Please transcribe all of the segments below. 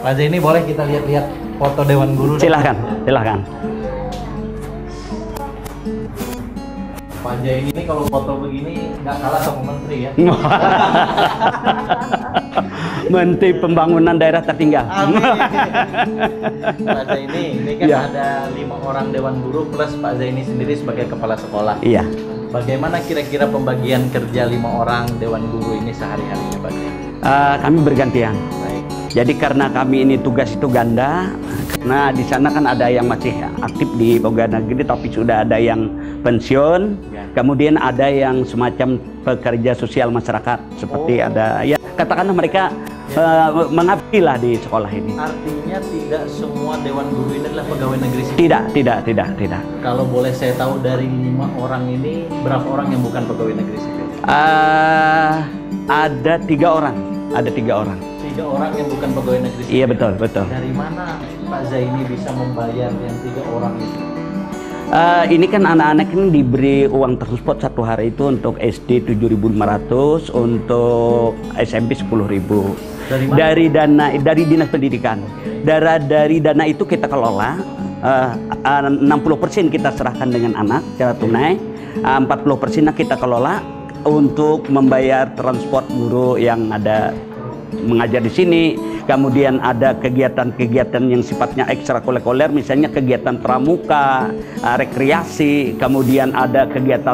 Pak Zaini, boleh kita lihat-lihat foto Dewan Guru? Silahkan, silahkan. Pak Zaini ini kalau foto begini nggak kalah sama menteri ya? Menteri Pembangunan Daerah Tertinggal. Amin. Pak Zaini, ini kan Ya. ada 5 orang Dewan Guru plus Pak Zaini sendiri sebagai kepala sekolah. Iya. Bagaimana kira-kira pembagian kerja 5 orang Dewan Guru ini sehari-harinya, Pak Zaini? Kami bergantian. Baik. Jadi karena kami ini tugas itu ganda, karena di sana kan ada yang masih aktif di pegawai negeri tapi sudah ada yang pensiun, Ya. kemudian ada yang semacam pekerja sosial masyarakat seperti ada ya katakanlah mereka mengabdi lah di sekolah ini. Artinya tidak semua Dewan Guru ini adalah pegawai negeri sipil? Tidak. Kalau boleh saya tahu dari 5 orang ini berapa orang yang bukan pegawai negeri sipil? Ada 3 orang. 3 orang yang bukan pegawai negeri sipil. Iya betul. Dari mana Pak Zaini bisa membayar yang 3 orang itu? Ini kan anak-anak ini diberi uang transport satu hari itu untuk SD 7.500, untuk SMP 10.000. Dari mana? Dari Dinas Pendidikan. Dari dana itu kita kelola 60% kita serahkan dengan anak secara tunai, 40% kita kelola untuk membayar transport guru yang ada mengajar di sini. Kemudian ada kegiatan-kegiatan yang sifatnya ekstrakurikuler, misalnya kegiatan pramuka, rekreasi, kemudian ada kegiatan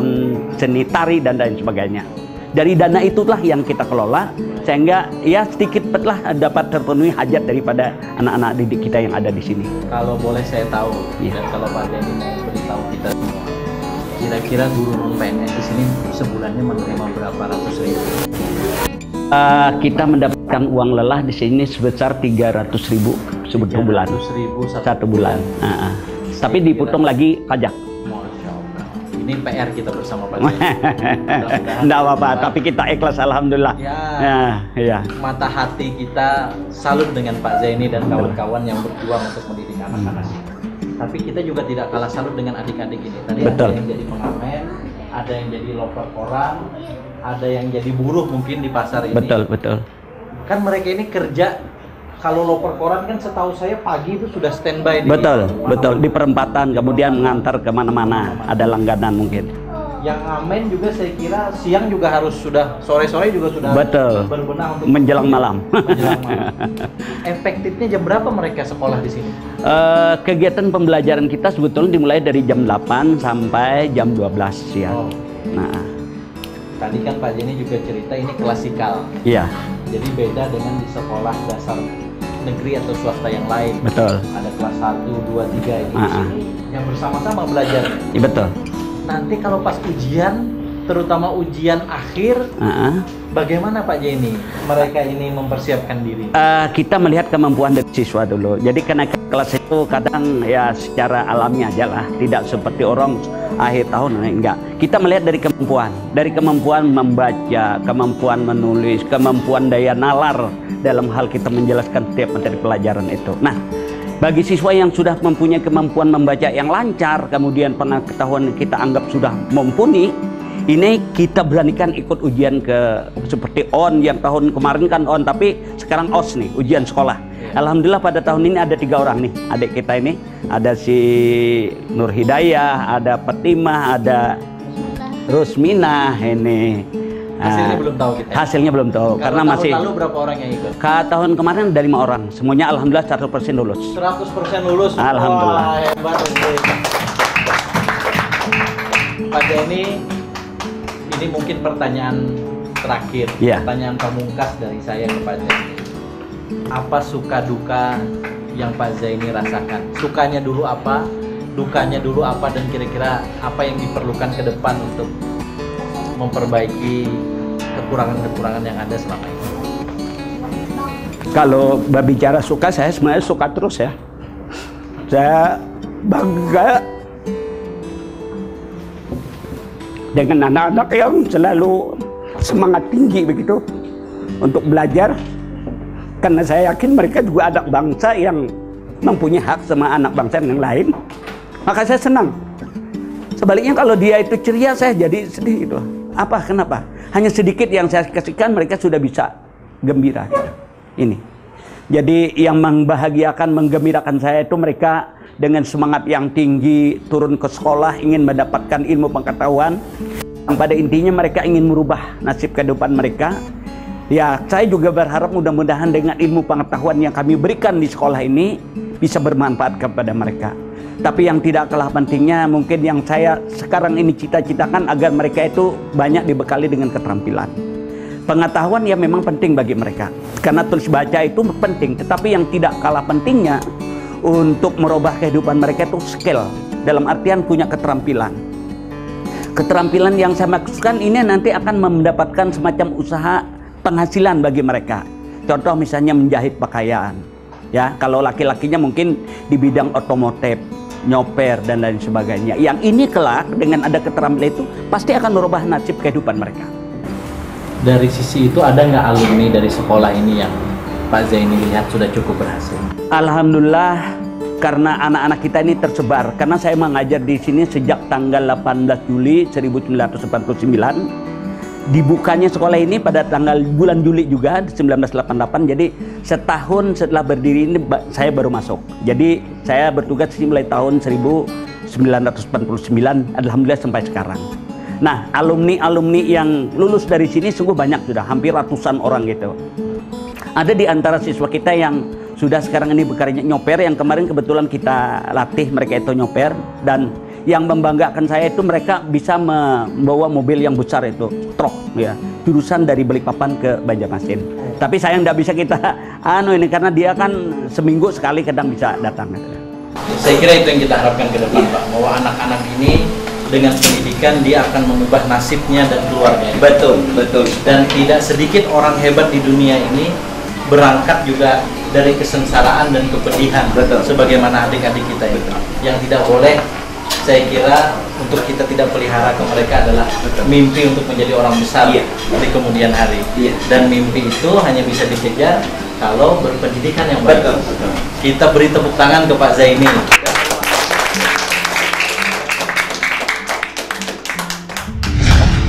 seni tari dan lain sebagainya. Dari dana itulah yang kita kelola sehingga ya sedikit lah dapat terpenuhi hajat daripada anak-anak didik kita yang ada di sini. Kalau boleh saya tahu, Ya. dan kalau Pak Zaini mau beritahu kita semua, kira-kira guru non PNS di sini sebulannya menerima berapa ratus ribu? Kita mendapatkan uang lelah di sini sebesar 300.000 satu bulan. 300.000 Satu bulan. Tapi dipotong lagi pajak. Masya Allah. Ini PR kita bersama Pak Zaini. Mudah-mudahan Nggak apa-apa, tapi kita ikhlas alhamdulillah. Ya. Mata hati kita salut dengan Pak Zaini dan kawan-kawan yang berjuang untuk mendidik anak-anak. Tapi kita juga tidak kalah salut dengan adik-adik ini. Tadi Betul. ada yang jadi pengamen, ada yang jadi loper koran, ada yang jadi buruh mungkin di pasar ini. Betul. Kan mereka ini kerja, kalau loper koran kan setahu saya pagi itu sudah standby di Betul. Di perempatan, kemudian mengantar kemana-mana. Ada langganan mungkin. Yang ngamen juga saya kira siang juga harus sudah, sore-sore juga sudah Betul. berbenah untuk Menjelang malam. menjelang malam. Efektifnya jam berapa mereka sekolah di sini? Kegiatan pembelajaran kita sebetulnya dimulai dari jam 8 sampai jam 12 siang. Nah, Tadi kan Pak Zaini juga cerita ini klasikal. iya, Jadi beda dengan di sekolah dasar negeri atau swasta yang lain. betul. Ada kelas 1, 2, 3 ini di sini yang bersama-sama belajar. Iya, betul. Nanti kalau pas ujian, terutama ujian akhir, bagaimana Pak Zaini mereka ini mempersiapkan diri? Kita melihat kemampuan dari siswa dulu. Jadi kenaikan kelas itu kadang ya secara alami aja lah, tidak seperti orang akhir tahun, enggak. Kita melihat dari kemampuan membaca, kemampuan menulis, kemampuan daya nalar dalam hal kita menjelaskan setiap materi pelajaran itu. Nah, bagi siswa yang sudah mempunyai kemampuan membaca yang lancar, kemudian pengetahuan kita anggap sudah mumpuni, ini kita beranikan ikut ujian seperti ON yang tahun kemarin kan ON, tapi sekarang OS nih, ujian sekolah. Alhamdulillah pada tahun ini ada 3 orang nih adik kita ini, ada si Nur Hidayah, ada Fatimah, ada Rusmina ini. Hasilnya belum tahu kita. Hasilnya belum tahu karena Kalau masih. tahun lalu berapa orang yang ikut? Tahun kemarin ada 5 orang, semuanya alhamdulillah 100% lulus. 100% lulus. Alhamdulillah. Wah, hebat. Pak Zaini, ini mungkin pertanyaan terakhir, Iya. pertanyaan pamungkas dari saya ke Pak Zaini. Apa suka duka yang Pak Zaini rasakan? Sukanya dulu apa, dukanya dulu apa, dan kira-kira apa yang diperlukan ke depan untuk memperbaiki kekurangan-kekurangan yang ada selama ini? Kalau berbicara suka, saya sebenarnya suka terus ya. Saya bangga dengan anak-anak yang selalu semangat tinggi begitu untuk belajar. Karena saya yakin mereka juga anak bangsa yang mempunyai hak sama anak bangsa yang lain. Maka saya senang. Sebaliknya kalau dia itu ceria, saya jadi sedih gitu. Kenapa? Hanya sedikit yang saya kasihkan mereka sudah bisa gembira gitu. Ini. Jadi yang membahagiakan, menggembirakan saya itu mereka dengan semangat yang tinggi turun ke sekolah ingin mendapatkan ilmu pengetahuan. Yang pada intinya mereka ingin merubah nasib kehidupan mereka. Ya, saya juga berharap mudah-mudahan dengan ilmu pengetahuan yang kami berikan di sekolah ini bisa bermanfaat kepada mereka. Tapi yang tidak kalah pentingnya mungkin yang saya sekarang ini cita-citakan agar mereka itu banyak dibekali dengan keterampilan. Pengetahuan yang memang penting bagi mereka. Karena tulis baca itu penting, tetapi yang tidak kalah pentingnya untuk merubah kehidupan mereka itu skill. Dalam artian punya keterampilan. Keterampilan yang saya maksudkan ini nanti akan mendapatkan semacam usaha penghasilan bagi mereka. Contoh misalnya menjahit pakaian. Ya, kalau laki-lakinya mungkin di bidang otomotif, nyoper dan lain sebagainya. Yang ini kelak dengan ada keterampilan itu pasti akan merubah nasib kehidupan mereka. Dari sisi itu ada nggak alumni dari sekolah ini yang Pak Zaini lihat sudah cukup berhasil? Alhamdulillah, karena anak-anak kita ini tersebar. Karena saya mengajar di sini sejak tanggal 18 Juli 1989. Dibukanya sekolah ini pada tanggal bulan Juli juga 1988. Jadi setahun setelah berdiri ini saya baru masuk. Jadi saya bertugas di sini mulai tahun 1989, alhamdulillah sampai sekarang. Nah, alumni-alumni yang lulus dari sini sungguh banyak, sudah hampir ratusan orang gitu. Ada di antara siswa kita yang sudah sekarang ini bekerja nyoper, yang kemarin kebetulan kita latih mereka itu nyoper. Dan yang membanggakan saya itu mereka bisa membawa mobil yang besar itu, truk ya, jurusan dari Balikpapan ke Banjarmasin. Tapi sayang tidak bisa kita ini karena dia kan seminggu sekali kadang bisa datang. Saya kira itu yang kita harapkan ke depan, Pak, bahwa anak-anak ini dengan pendidikan dia akan mengubah nasibnya dan keluarganya. Betul, betul. Dan tidak sedikit orang hebat di dunia ini berangkat juga dari kesengsaraan dan kepedihan. Betul. Sebagaimana adik-adik kita itu. Yang tidak boleh, saya kira untuk kita tidak pelihara ke mereka adalah mimpi untuk menjadi orang besar di kemudian hari. Dan mimpi itu hanya bisa dikejar kalau berpendidikan yang baik. Betul. Kita beri tepuk tangan ke Pak Zaini.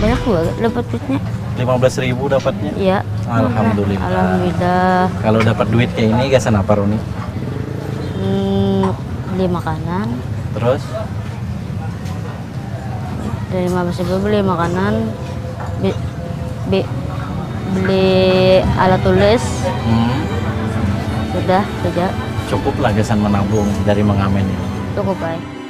Banyak juga dapat duitnya. 15.000 dapatnya? Iya. Alhamdulillah. Alhamdulillah. Kalau dapat duit kayak ini gasan apa, Roni? Beli makanan. Terus? Dari 15.000 beli makanan. Beli alat tulis. Sudah, saja. Cukup lah gasan menabung dari mengamen ini. Cukup baik.